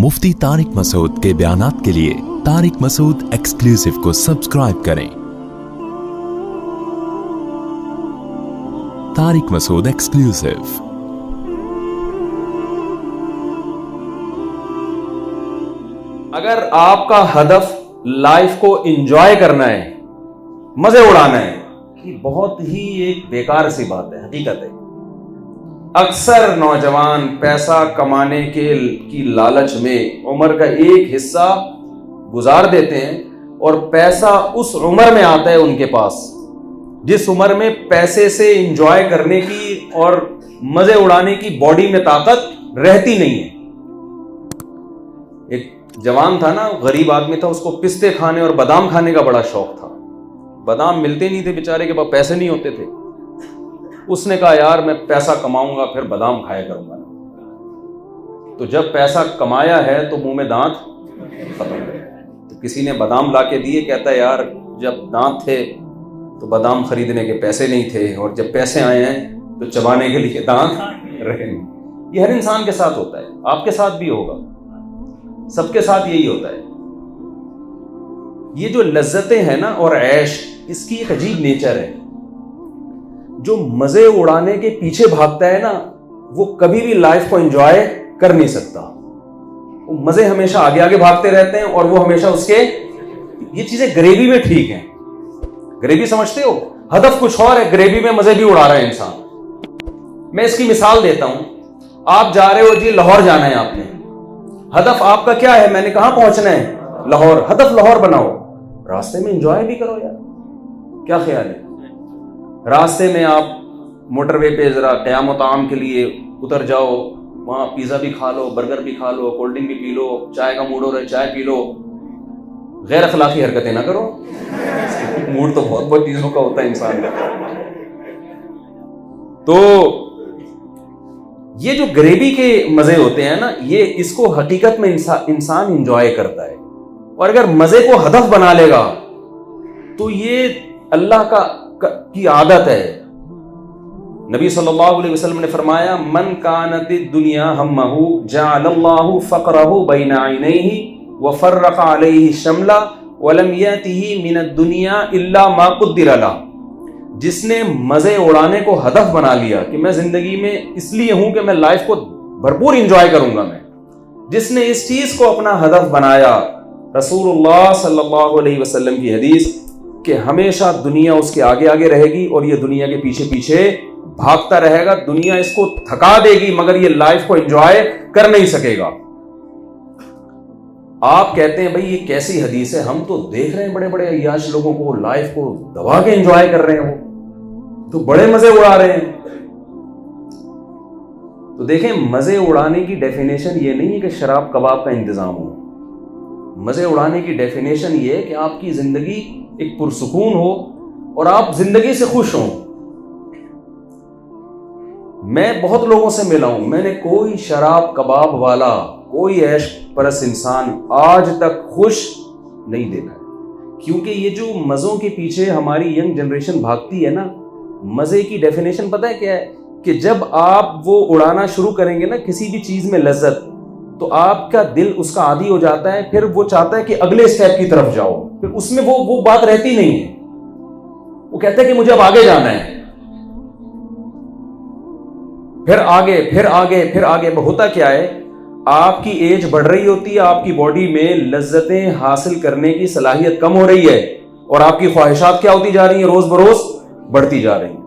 मुफ्ती तारिक मसूद के बयानात के लिए तारिक मसूद एक्सक्लूसिव को सब्सक्राइब करें। तारिक मसूद एक्सक्लूसिव। अगर आपका हदफ लाइफ को एंजॉय करना है, मजे उड़ाना है, ये बहुत ही एक बेकार सी बात है, हकीकत है। अक्सर नौजवान पैसा कमाने की लालच में उम्र का एक हिस्सा गुजार देते हैं और पैसा उस उम्र में आता है उनके पास जिस उम्र में पैसे से एंजॉय करने की और मजे उड़ाने की बॉडी में ताकत रहती नहीं है। एक जवान था ना, गरीब आदमी था, उसको पिस्ते खाने और बादाम खाने का बड़ा शौक था। बादाम मिलते नहीं थे, बेचारे के पास पैसे नहीं होते थे। उसने कहा यार मैं पैसा कमाऊंगा फिर बादाम खाया करूंगा। तो जब पैसा कमाया है तो मुंह में दांत खत्म हो गए। तो किसी ने बादाम ला के दिए, कहता है यार जब दांत थे तो बादाम खरीदने के पैसे नहीं थे और जब पैसे आए हैं तो चबाने के लिए दांत रहे नहीं। ये हर इंसान के साथ होता है, आपके साथ भी होगा, सबके साथ यही होता है। ये जो लज्जतें हैं ना और ऐश, इसकी एक अजीब नेचर है। जो मजे उड़ाने के पीछे भागता है ना, वो कभी भी लाइफ को एंजॉय कर नहीं सकता। वो मजे हमेशा आगे आगे भागते रहते हैं और वो हमेशा उसके, ये चीजें ग्रेवी में ठीक है। ग्रेवी समझते हो, हदफ कुछ और है, ग्रेवी में मजे भी उड़ा रहा है इंसान। मैं इसकी मिसाल देता हूं। आप जा रहे हो जी, लाहौर जाना है आपने। हदफ आपका क्या है? मैंने कहां पहुंचना है? लाहौर। हदफ लाहौर बनाओ, रास्ते में एंजॉय भी करो यार, क्या ख्याल है? रास्ते में आप मोटरवे पे जरा क़याम व ताम के लिए उतर जाओ, वहां पिज्जा भी खा लो, बर्गर भी खा लो, कोल्ड ड्रिंक भी पी लो, चाय का मूड हो रहा है चाय पी लो। गैर अखलाकी हरकतें ना करो। मूड तो बहुत बहुत चीजों का होता है इंसान का। तो ये जो ग्रेवी के मजे होते हैं ना, ये इसको हकीकत में इंसान एंजॉय करता है। और अगर मजे को हदफ बना लेगा तो ये अल्लाह की आदत है। नबी सल्लल्लाहु अलैहि वसल्लम ने फरमाया, मन कानति दुनिया हम्महु जअलल्लाहु फक़रहु बैन ऐनैहि व फर्रक़ अलैहि शमला व लम यातिही मिनद दुनिया इल्ला मा क़ुद्दिर लह। जिसने मजे उड़ाने को हदफ बना लिया कि मैं जिंदगी में इसलिए हूं कि मैं लाइफ को भरपूर एंजॉय करूंगा, जिसने इस चीज को अपना हदफ बनाया, रसूलुल्लाह सल्लल्लाहु अलैहि वसल्लम की हदीस कि हमेशा दुनिया उसके आगे आगे रहेगी और ये दुनिया के पीछे पीछे भागता रहेगा। दुनिया इसको थका देगी मगर ये लाइफ को एंजॉय कर नहीं सकेगा। आप कहते हैं भाई ये कैसी हदीस है? हम तो देख रहे हैं बड़े बड़े अय्याश लोगों को लाइफ को दबा के एंजॉय कर रहे हैं, वो तो बड़े मजे उड़ा रहे हैं। तो देखें, मजे उड़ाने की डेफिनेशन ये नहीं है कि शराब कबाब का इंतजाम हो। मजे उड़ाने की डेफिनेशन ये है कि आपकी जिंदगी एक पुरसुकून हो और आप जिंदगी से खुश हो। मैं बहुत लोगों से मिला हूं, मैंने कोई शराब कबाब वाला, कोई ऐश परस इंसान आज तक खुश नहीं देखा है। क्योंकि ये जो मजों के पीछे हमारी यंग जनरेशन भागती है ना, मजे की डेफिनेशन पता है क्या है? कि जब आप वो उड़ाना शुरू करेंगे ना किसी भी चीज में लज्जत, तो आपका दिल उसका आदी हो जाता है, फिर वो चाहता है कि अगले स्टेप की तरफ जाओ, फिर उसमें वो बात रहती नहीं है। वो कहता है कि मुझे अब आगे जाना है, फिर आगे फिर आगे फिर आगे। होता क्या है, आपकी एज बढ़ रही होती है, आपकी बॉडी में लज्जतें हासिल करने की सलाहियत कम हो रही है और आपकी ख्वाहिशात क्या होती जा रही है? रोज बरोज बढ़ती जा रही है।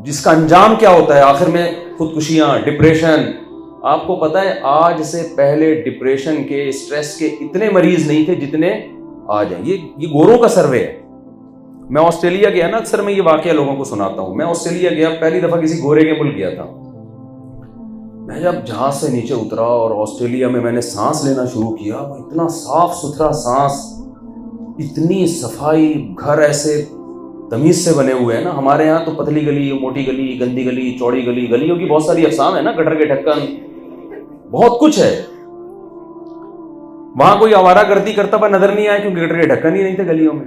जिसका अंजाम क्या होता है आखिर में? खुदकुशियां, डिप्रेशन। आपको पता है आज से पहले डिप्रेशन के, स्ट्रेस के इतने मरीज नहीं थे जितने आज हैं। ये गोरों का सर्वे है। मैं ऑस्ट्रेलिया गया ना, अक्सर मैं ये वाकया लोगों को सुनाता हूं। मैं ऑस्ट्रेलिया गया, पहली दफा किसी गोरे के मुल्क गया था। मैं जब जहाज से नीचे उतरा और ऑस्ट्रेलिया में मैंने सांस लेना शुरू किया, वो इतना साफ सुथरा सांस, इतनी सफाई, घर ऐसे तमीज से बने हुए हैं ना। हमारे यहाँ तो पतली गली, मोटी गली, गंदी गली, चौड़ी गली, गलियों की बहुत सारी अकसाम है ना, गटर के ढक्कन, बहुत कुछ है। वहां कोई आवारागर्दी करता हुआ नजर नहीं आया क्योंकि गटर के ढक्कन ही नहीं थे गलियों में।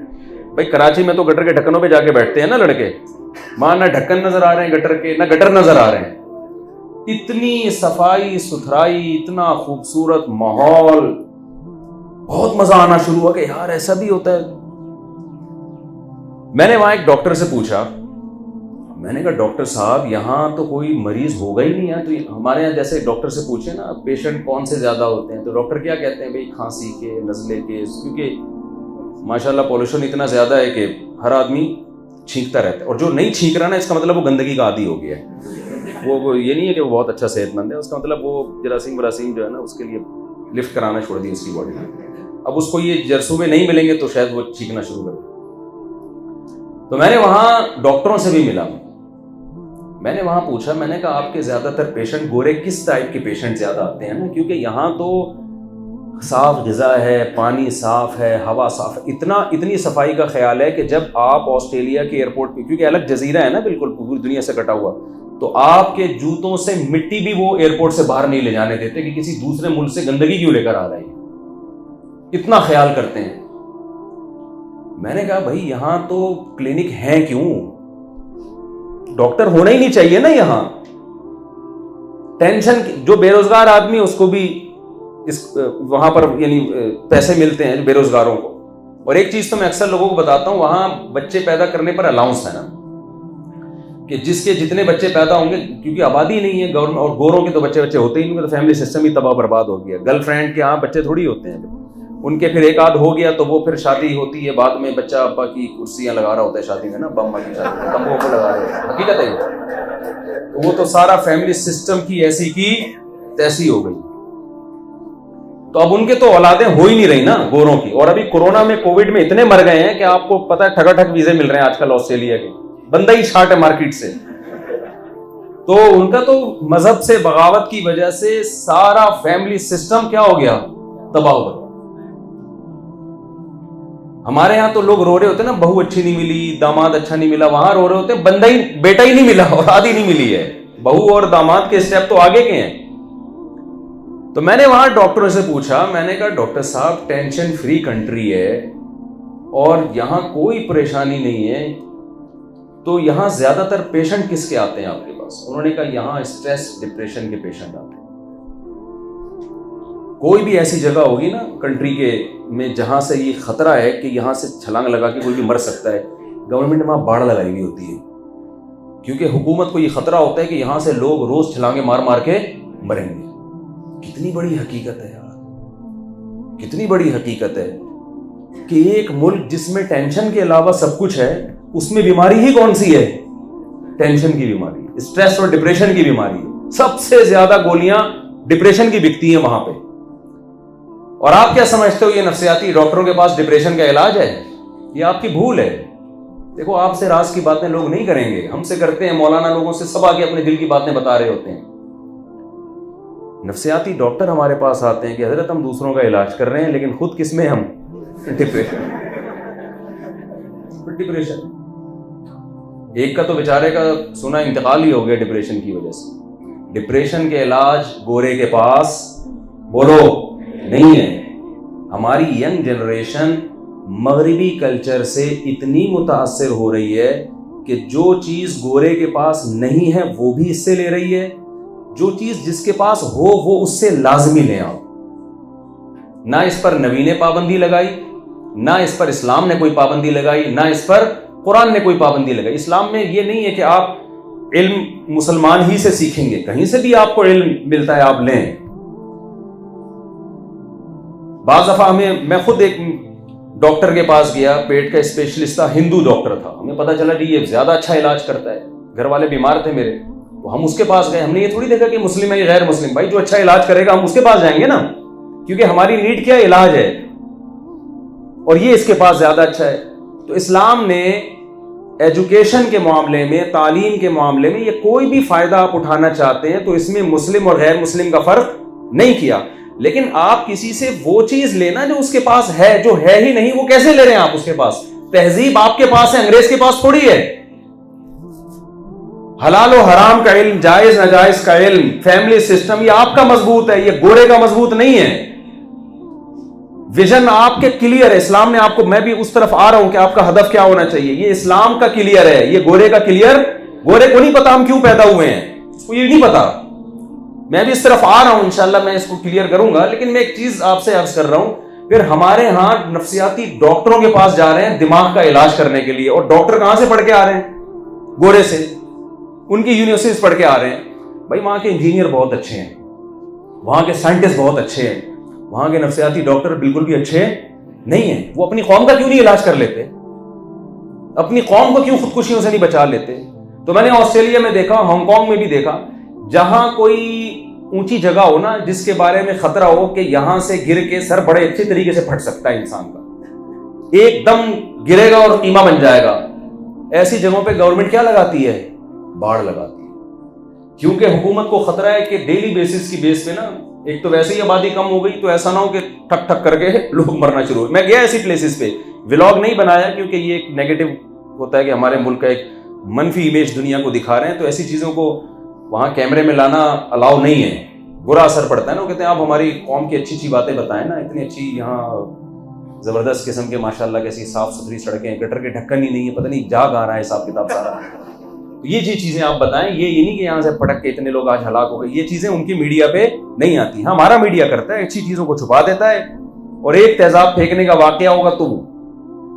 भाई कराची में तो गटर के ढक्कनों पे जाके बैठते हैं ना लड़के, वहां ना ढक्कन नजर आ रहे हैं गटर के, ना गटर नजर आ रहे हैं। इतनी सफाई सुथराई, इतना खूबसूरत माहौल, बहुत मजा आना शुरू हुआ कि यार ऐसा भी होता है। मैंने वहां एक डॉक्टर से पूछा, मैंने कहा डॉक्टर साहब यहां तो कोई मरीज होगा ही नहीं है, तो हमारे यहाँ जैसे डॉक्टर से पूछे ना पेशेंट कौन से ज्यादा होते हैं, तो डॉक्टर क्या कहते हैं, भाई खांसी के, नजले के, क्योंकि माशाल्लाह पॉल्यूशन इतना ज्यादा है कि हर आदमी छींकता रहता है, और जो नहीं छींक रहा ना इसका मतलब वो गंदगी का आदी हो गया है। वो ये नहीं है कि वो बहुत अच्छा सेहतमंद है, उसका मतलब वो जरासीम वरासीम जो है ना उसके लिए लिफ्ट कराना छोड़ दिया उसकी बॉडी में। अब उसको ये जरसों में नहीं मिलेंगे तो शायद वो छींकना शुरू कर। तो मैंने वहां डॉक्टरों से भी मिला, मैंने वहां पूछा, मैंने कहा आपके ज्यादातर पेशेंट गोरे किस टाइप के पेशेंट ज्यादा आते हैं ना, क्योंकि यहाँ तो साफ ग़िज़ा है, पानी साफ है, हवा साफ है, इतनी सफाई का ख्याल है कि जब आप ऑस्ट्रेलिया के एयरपोर्ट पे, क्योंकि अलग जजीरा है ना बिल्कुल पूरी दुनिया से कटा हुआ, तो आपके जूतों से मिट्टी भी वो एयरपोर्ट से बाहर नहीं ले जाने देते कि किसी दूसरे मुल्क से गंदगी क्यों लेकर आ रही है, इतना ख्याल करते हैं। मैंने कहा भाई यहां तो क्लिनिक है क्यों, डॉक्टर होना ही नहीं चाहिए ना यहां। टेंशन, जो बेरोजगार आदमी उसको भी वहां पर यानी पैसे मिलते हैं बेरोजगारों को। और एक चीज तो मैं अक्सर लोगों को बताता हूं, वहां बच्चे पैदा करने पर अलाउंस है ना, कि जिसके जितने बच्चे पैदा होंगे, क्योंकि आबादी नहीं है गवर्नमेंट, और गोरों के तो बच्चे होते ही नहीं, तो फैमिली सिस्टम ही तबाह बर्बाद हो गया। गर्लफ्रेंड के यहाँ बच्चे थोड़ी होते हैं उनके, फिर एक आध हो गया तो वो फिर शादी होती है, बाद में बच्चा अब्बा की कुर्सियां लगा रहा होता है शादी में ना, बम्मा की शादी में बम्बों को लगा रहे हैं, हकीकत है। तो वो तो सारा फैमिली सिस्टम की ऐसी की तैसी हो गई। तो अब उनके तो औलादें हो ही नहीं रही ना गोरों की। और अभी कोरोना में कोविड में इतने मर गए हैं कि आपको पता है ठगाठग वीजे मिल रहे हैं आजकल ऑस्ट्रेलिया के, बंदा ही छाट है मार्केट से। तो उनका तो मजहब से बगावत की वजह से सारा फैमिली सिस्टम क्या हो गया, तबाह हो गया। हमारे यहां तो लोग रो रहे होते हैं ना, बहू अच्छी नहीं मिली, दामाद अच्छा नहीं मिला, वहां रो रहे होते हैं बंदा ही, बेटा ही नहीं मिला, औलाद ही नहीं मिली है। बहू और दामाद के स्टेप तो आगे के हैं। तो मैंने वहां डॉक्टरों से पूछा, मैंने कहा डॉक्टर साहब टेंशन फ्री कंट्री है और यहां कोई परेशानी नहीं है, तो यहां ज्यादातर पेशेंट किसके आते हैं आपके पास? उन्होंने कहा यहां स्ट्रेस डिप्रेशन के पेशेंट आते हैं। कोई भी ऐसी जगह होगी ना कंट्री के में जहां से ये खतरा है कि यहां से छलांग लगा के कोई भी मर सकता है, गवर्नमेंट ने वहां बाढ़ लगाई हुई होती है, क्योंकि हुकूमत को ये खतरा होता है कि यहां से लोग रोज छलांगे मार मार के मरेंगे। कितनी बड़ी हकीकत है यार, कितनी बड़ी हकीकत है कि एक मुल्क जिसमें टेंशन के अलावा सब कुछ है, उसमें बीमारी ही कौन सी है? टेंशन की बीमारी, स्ट्रेस और डिप्रेशन की बीमारी। सबसे ज्यादा गोलियां डिप्रेशन की बिकती हैं वहां पे। और आप क्या समझते हो ये नफ्सियाती डॉक्टरों के पास डिप्रेशन का इलाज है? ये आपकी भूल है। देखो आपसे राज की बातें लोग नहीं करेंगे, हमसे करते हैं। मौलाना लोगों से सब आके अपने दिल की बातें बता रहे होते हैं। नफ्सियाती डॉक्टर हमारे पास आते हैं कि हजरत हम दूसरों का इलाज कर रहे हैं, लेकिन खुद किसमें हम? डिप्रेशन। डिप्रेशन एक का तो बेचारे का सुना इंतकाल ही हो गया डिप्रेशन की वजह से। डिप्रेशन के इलाज गोरे के पास बोलो नहीं है। हमारी यंग जनरेशन मगरिबी कल्चर से इतनी मुतासिर हो रही है कि जो चीज गोरे के पास नहीं है वो भी इससे ले रही है, जो चीज जिसके पास हो वो उससे लाजमी ले आओ। ना इस पर नबी ने पाबंदी लगाई, ना इस पर इस्लाम ने कोई पाबंदी लगाई, ना इस पर कुरान ने कोई पाबंदी लगाई। इस्लाम में ये नहीं है कि आप इल्म मुसलमान ही से सीखेंगे, कहीं से भी आपको इल्म मिलता है आप लें। बाज़ दफा मैं खुद एक डॉक्टर के पास गया, पेट का स्पेशलिस्ट था, हिंदू डॉक्टर था। हमें पता चला जी ये ज्यादा अच्छा इलाज करता है। घर वाले बीमार थे मेरे, तो हम उसके पास गए। हमने ये थोड़ी देखा कि मुस्लिम है या गैर मुस्लिम, भाई जो अच्छा इलाज करेगा हम उसके पास जाएंगे ना, क्योंकि हमारी नीड क्या है? इलाज है, और ये इसके पास ज्यादा अच्छा है। तो इस्लाम ने एजुकेशन के मामले में, तालीम के मामले में, ये कोई भी फायदा आप उठाना चाहते हैं तो इसमें मुस्लिम और गैर मुस्लिम का फर्क नहीं किया। लेकिन आप किसी से वो चीज लेना जो उसके पास है, जो है ही नहीं वो कैसे ले रहे हैं आप उसके पास? तहजीब आपके पास है, अंग्रेज के पास थोड़ी है। हलाल और हराम का इल्म, जायज नाजायज का इल्म, फैमिली सिस्टम, ये आपका मजबूत है, ये गोरे का मजबूत नहीं है। विजन आपके क्लियर है। इस्लाम ने आपको, मैं भी उस तरफ आ रहा हूं कि आपका हदफ क्या होना चाहिए, ये इस्लाम का क्लियर है, ये गोरे का क्लियर। गोरे को नहीं पता हम क्यों पैदा हुए हैं, उसको ये नहीं पता। मैं भी इस तरफ आ रहा हूं, इंशाल्लाह मैं इसको क्लियर करूंगा। लेकिन मैं एक चीज आपसे अर्ज कर रहा हूं, फिर हमारे यहां नफ्सियाती डॉक्टरों के पास जा रहे हैं दिमाग का इलाज करने के लिए, और डॉक्टर कहां से पढ़ के आ रहे हैं? गोरे से, उनकी यूनिवर्सिटी से पढ़ के आ रहे हैं। भाई वहां के इंजीनियर बहुत अच्छे हैं, वहां के साइंटिस्ट बहुत अच्छे हैं, वहां के नफ्सियाती डॉक्टर बिल्कुल भी अच्छे नहीं है। वो अपनी कौम का क्यों नहीं इलाज कर लेते? अपनी कौम को क्यों खुदकुशियों से नहीं बचा लेते? तो मैंने ऑस्ट्रेलिया में देखा, हांगकांग में भी देखा, जहां कोई ऊंची जगह हो ना जिसके बारे में खतरा हो कि यहां से गिर के सर बड़े अच्छे तरीके से फट सकता है इंसान का, एकदम गिरेगा और कीमा बन जाएगा, ऐसी जगहों पे गवर्नमेंट क्या लगाती है? बाढ़ लगाती है। क्योंकि हुकूमत को खतरा है कि डेली बेसिस की बेस पे ना, एक तो वैसे ही आबादी कम हो गई, तो ऐसा ना हो कि ठक ठक करके लोग मरना शुरू हो। मैं गया ऐसी प्लेसेस पे, व्लॉग नहीं बनाया क्योंकि ये एक नेगेटिव होता है कि हमारे मुल्क का एक मनफी इमेज दुनिया को दिखा रहे हैं, तो ऐसी चीजों को वहां कैमरे में लाना अलाउ नहीं है, बुरा असर पड़ता है ना। वो कहते हैं आप हमारी कौम की अच्छी अच्छी बातें बताएं ना, इतनी अच्छी यहाँ जबरदस्त किस्म के माशाल्लाह कैसी साफ सुथरी सड़कें, गटर के ढक्कन ही नहीं है, पता नहीं जा कहाँ रहा है हिसाब किताब सारा। तो ये चीजें आप बताएं, ये नहीं कि यहाँ से पटक के इतने लोग आज हलाक हो गए, ये चीजें उनकी मीडिया पे नहीं आती। हाँ, हमारा मीडिया करता है, अच्छी चीजों को छुपा देता है, और एक तेजाब फेंकने का वाकया होगा तो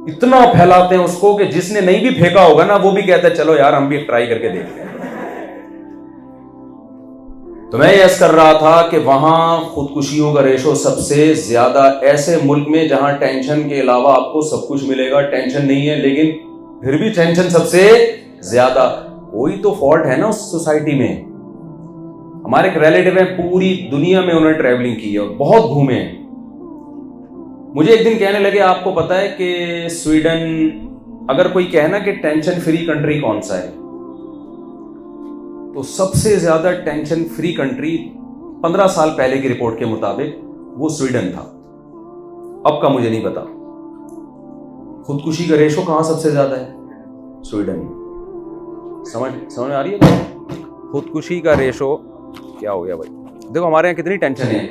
इतना फैलाते हैं उसको कि जिसने नहीं भी फेंका होगा ना वो भी कहता है चलो यार हम भी ट्राई करके देखते हैं। तो मैं यस कर रहा था कि वहां खुदकुशियों का रेशो सबसे ज्यादा, ऐसे मुल्क में जहां टेंशन के अलावा आपको सब कुछ मिलेगा, टेंशन नहीं है लेकिन फिर भी टेंशन सबसे ज्यादा। कोई तो फॉल्ट है ना उस सोसाइटी में। हमारे एक रिलेटिव है, पूरी दुनिया में उन्होंने ट्रैवलिंग की है और बहुत घूमे हैं। मुझे एक दिन कहने लगे आपको पता है कि स्वीडन, अगर कोई कहे ना कि टेंशन फ्री कंट्री कौन सा है, तो सबसे ज्यादा टेंशन फ्री कंट्री 15 साल पहले की रिपोर्ट के मुताबिक वो स्वीडन था। अब का मुझे नहीं पता। खुदकुशी का रेशो कहां सबसे ज्यादा है? स्वीडन में। समझ आ रही है? खुदकुशी का रेशो क्या हो गया भाई? देखो हमारे यहाँ कितनी टेंशन है।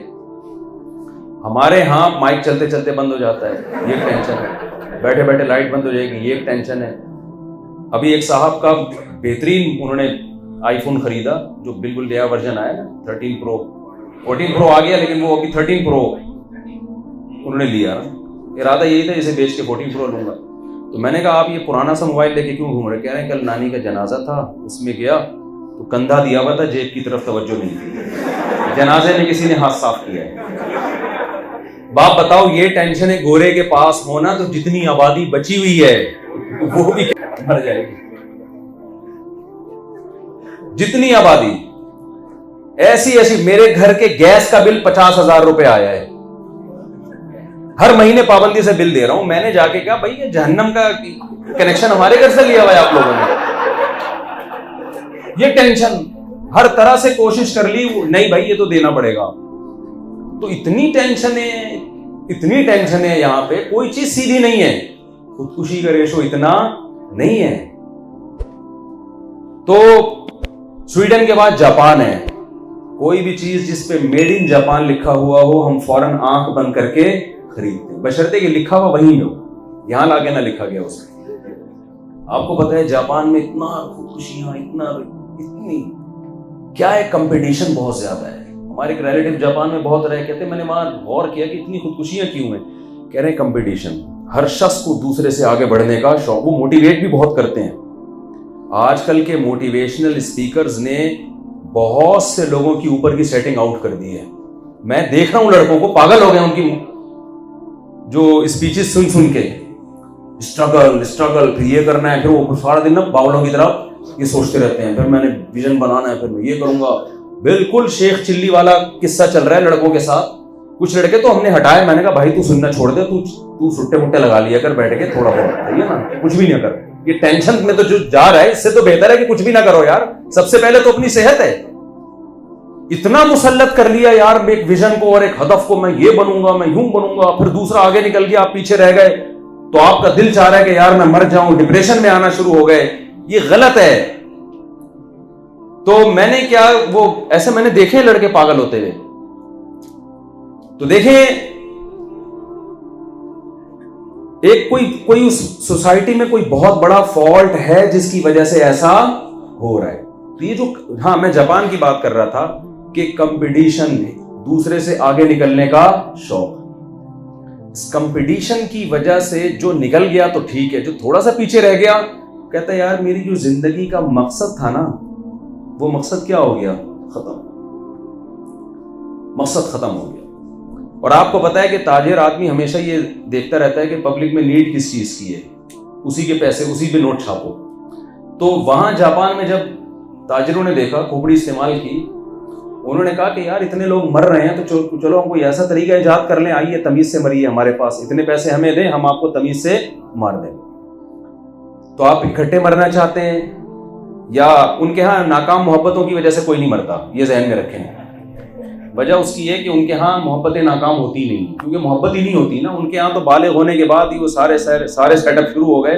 हमारे यहाँ माइक चलते चलते बंद हो जाता है, ये टेंशन है। बैठे बैठे लाइट बंद हो जाएगी, ये टेंशन है। अभी एक साहब का बेहतरीन उन्होंने आईफोन खरीदा, जो बिल्कुल नया वर्जन आया ना, 13 प्रो, 14 प्रो आ गया, लेकिन वो अभी 13 प्रो उन्होंने लिया। इरादा यही था इसे बेच के 14 प्रो लूंगा। तो मैंने कहा आप ये पुराना सा मोबाइल लेके क्यों घूम रहे? कह रहे हैं कल नानी का जनाजा था, उसमें गया तो कंधा दिया हुआ था, जेब की तरफ तवज्जो नहीं थी, जनाजे में किसी ने हाथ साफ किया है। बाप बताओ, ये टेंशन है गोरे के पास होना तो जितनी आबादी बची हुई है वो भी मर जाएगी। जितनी आबादी ऐसी मेरे घर के गैस का बिल 50,000 रुपए आया है, हर महीने पाबंदी से बिल दे रहा हूं। मैंने जाके कहा भाई ये जहन्नम का कनेक्शन हमारे घर से लिया हुआ है आप लोगों ने। ये टेंशन हर तरह से कोशिश कर ली, नहीं भाई ये तो देना पड़ेगा। तो इतनी टेंशन है यहाँ पे, कोई चीज सीधी नहीं है। खुदकुशी का रेशो इतना नहीं है। तो स्वीडन के बाद जापान है। कोई भी चीज जिस पे मेड इन जापान लिखा हुआ हो हम फौरन आंख बंद करके खरीदते, बशर्ते कि लिखा हुआ वहीं में हो, यहां लाके ना लिखा गया उसमें। आपको पता है जापान में इतना खुदकुशियां, इतनी क्या है, कंपटीशन बहुत ज्यादा है। हमारे एक रिलेटिव जापान में बहुत रहे, कहते मैंने वहां गौर किया कि इतनी खुदकुशियां क्यों हैं। कह रहे हैं कंपटीशन, हर शख्स को दूसरे से आगे बढ़ने का शौक, वो मोटिवेट भी बहुत करते हैं। आजकल के मोटिवेशनल स्पीकर्स ने बहुत से लोगों की ऊपर की सेटिंग आउट कर दी है। मैं देख रहा हूं लड़कों को, पागल हो गए उनकी जो स्पीचेस सुन के, स्ट्रगल फिर ये करना है, फिर वो सारा दिन ना बावलों की तरह ये सोचते रहते हैं, फिर मैंने विजन बनाना है, फिर मैं ये करूंगा। बिल्कुल शेख चिल्ली वाला किस्सा चल रहा है लड़कों के साथ। कुछ लड़के तो हमने हटाए, मैंने कहा भाई तू सुनना छोड़ दे, तू सुट्टे मुट्टे लगा लिया कर बैठ के, थोड़ा बहुत सही है ना, कुछ भी ना कर। ये टेंशन में तो जो जा रहा है इससे तो बेहतर है कि कुछ भी ना करो यार। सबसे पहले तो अपनी सेहत है। इतना मुसल्लत कर लिया यार एक विजन को और एक हदफ को, मैं ये बनूंगा, मैं यूं बनूंगा, फिर दूसरा आगे निकल गया, आप पीछे रह गए, तो आपका दिल चाह रहा है कि यार मैं मर जाऊं, डिप्रेशन में आना शुरू हो गए। ये गलत है। तो मैंने क्या, वो ऐसे मैंने देखे लड़के पागल होते हुए। तो देखें एक कोई उस सोसाइटी में कोई बहुत बड़ा फॉल्ट है जिसकी वजह से ऐसा हो रहा है। तो ये जो, हाँ मैं जापान की बात कर रहा था, कि कंपटीशन में दूसरे से आगे निकलने का शौक। इस कंपटीशन की वजह से जो निकल गया तो ठीक है, जो थोड़ा सा पीछे रह गया कहता है यार मेरी जो जिंदगी का मकसद था ना, वो मकसद क्या हो गया? खत्म, मकसद खत्म हो गया। और आपको पता है कि ताजिर आदमी हमेशा ये देखता रहता है कि पब्लिक में नीड किस चीज की है, उसी के पैसे उसी पे नोट छापो। तो वहां जापान में जब ताजिरों ने देखा, खोपड़ी इस्तेमाल की, उन्होंने कहा कि यार इतने लोग मर रहे हैं तो चलो हम कोई ऐसा तरीका ईजाद कर लें, आइए तमीज से मरिए, हमारे पास इतने पैसे हमें दें, हम आपको तमीज से मार दें। तो आप इकट्ठे मरना चाहते हैं या उनके यहाँ नाकाम मोहब्बतों की वजह से कोई नहीं मरता, ये जहन में रखें। वजह उसकी है कि उनके यहाँ मोहब्बतें नाकाम होती नहीं, क्योंकि मोहब्बत ही नहीं होती ना उनके यहाँ। तो बालिग होने के बाद ही वो सारे सेटअप शुरू हो गए,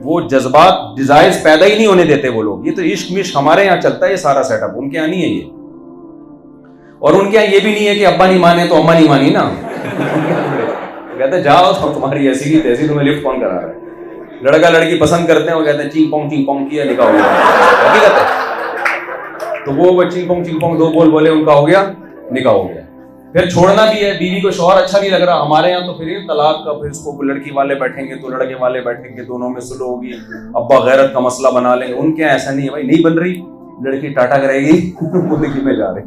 वो जज्बात डिजायर्स पैदा ही नहीं होने देते वो लोग। ये तो इश्क मिश्क हमारे यहाँ चलता है, ये सारा सेटअप उनके यहाँ नहीं है ये। और उनके यहाँ ये भी नहीं है कि अब्बा नहीं माने तो अम्मा नहीं मानी ना। कहते जाओ तो तुम्हारी ऐसी की तैसी, तुम्हें लिफ्ट कौन करा रहा है? लड़का लड़की पसंद करते हैं, वो कहते हैं चिंग पोंग किया, निकाह हो गया। हकीकत है। तो वो चिंग पोंग दो बोल बोले, उनका हो गया, निकाह हो गया। फिर छोड़ना भी है, बीवी को शौहर अच्छा नहीं लग रहा हमारे यहाँ, तो फिर ये तलाक का, फिर इसको लड़की वाले बैठेंगे तो लड़के वाले बैठेंगे, दोनों में सुलह होगी, अब्बा गैरत का मसला बना लेंगे। उनके यहाँ ऐसा नहीं है भाई, नहीं बन रही लड़की टाटा करेगी मुद्दे में जा रहे,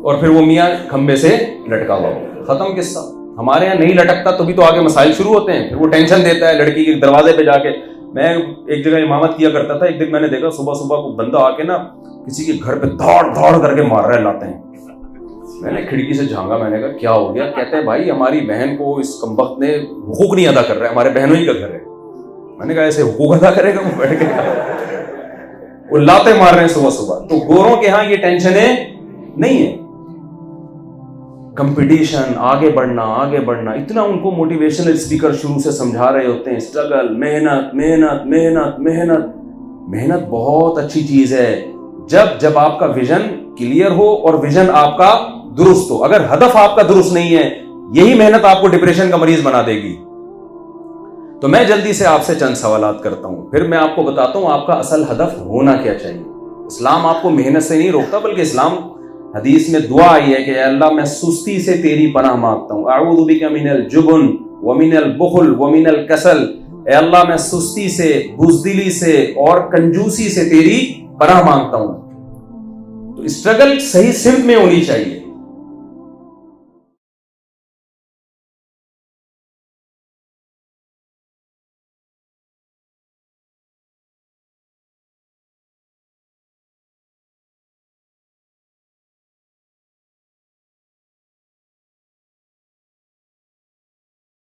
और फिर वो मियाँ खंबे से लटका हुआ, खत्म किस्सा। हमारे यहाँ नहीं लटकता तो भी तो आगे मसाइल शुरू होते हैं। फिर वो टेंशन देता है लड़की के दरवाजे पे जाके। मैं एक जगह इमामत किया करता था, एक दिन मैंने देखा सुबह सुबह को बंदा आके ना किसी के घर पे दौड़ करके मार रहे लाते हैं। मैंने खिड़की से झांका, मैंने कहा क्या हो गया? कहते हैं भाई हमारी बहन को इस कमबख्त ने हुकूक नहीं अदा कर रहा है, हमारे बहनों ही का घर है। मैंने कहा ऐसे हुकूक अदा करेगा वो बैठ के? वो लाते मार रहे हैं सुबह सुबह। तो गोरों के यहाँ ये टेंशन नहीं है। कंपटीशन, आगे बढ़ना, इतना उनको मोटिवेशनल स्पीकर शुरू से समझा रहे होते हैं। स्ट्रगल, मेहनत मेहनत मेहनत मेहनत मेहनत बहुत अच्छी चीज है जब आपका विजन क्लियर हो और विजन आपका दुरुस्त हो। अगर हदफ आपका दुरुस्त नहीं है, यही मेहनत आपको डिप्रेशन का मरीज बना देगी। तो मैं जल्दी से आपसे चंद सवालात करता हूं, फिर मैं आपको बताता हूं आपका असल हदफ होना क्या चाहिए। इस्लाम आपको मेहनत से नहीं रोकता, बल्कि इस्लाम हदीस में दुआ आई है कि अल्लाह मैं सुस्ती से तेरी पनाह मांगता हूँ। अऊज़ु बिका मिनल जुबन व मिनल बुखल व मिनल कसल। ए अल्लाह मैं सुस्ती से, बुज़दिली से और कंजूसी से तेरी पनाह मांगता हूँ। तो स्ट्रगल सही सिमत में होनी चाहिए।